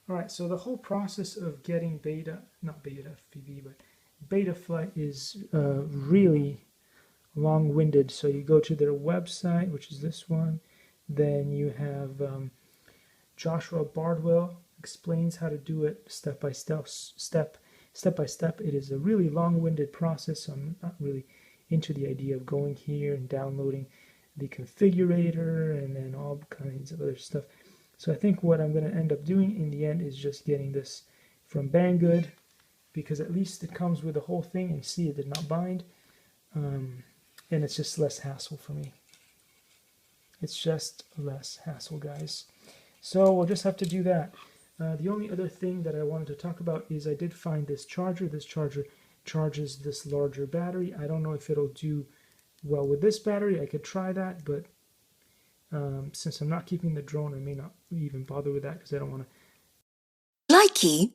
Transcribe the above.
All right, so the whole process of getting not Betafpv, but Betaflight is really long-winded. So you go to their website, which is this one. Then you have Joshua Bardwell explains how to do it step by step. It is a really long-winded process, so I'm not really into the idea of going here and downloading the configurator and then all kinds of other stuff. So I think what I'm going to end up doing in the end is just getting this from Banggood, because at least it comes with the whole thing, and see, it did not bind, and it's just less hassle for me. It's just less hassle, guys. So we'll just have to do that. The only other thing that I wanted to talk about is I did find this charger. This charger charges this larger battery. I don't know if it'll do well with this battery. I could try that, but since I'm not keeping the drone, I may not even bother with that because I don't want to. Likey.